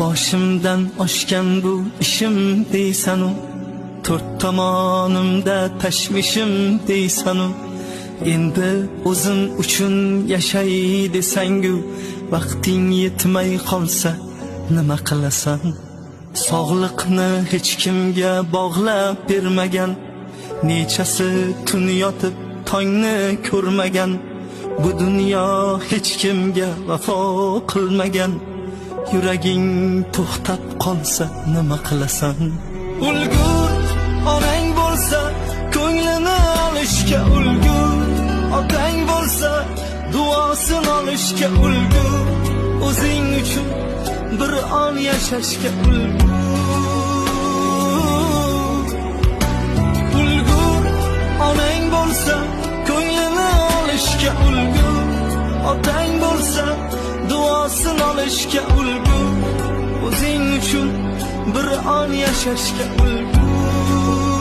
Boshimdan oshgan bu ishim deysanu, to'rt tomonimda tashvishim deysanu, endi o'zim uchun yashay desangu, vaqting yetmay qolsa nima qilasan? Sog'liqni hech kimga bog'lab bermagan, nechasi tun yotib tongni ko'rmagan, bu dunyo hech kimga vafo qilmagan, yuraging to'xtab qolsa nima qilasan? Ulgur, onang bo'lsa ko'nglini olishga ulgur, otang bo'lsa duosini olishga ulgur, o'zing uchun bir on yashashga ulgur. Ulgur, onang bo'lsa ko'nglini olishga ulgur, otang bo'lsa duosini olishga ulgur, o'zing uchun bir on yashashga ulgur.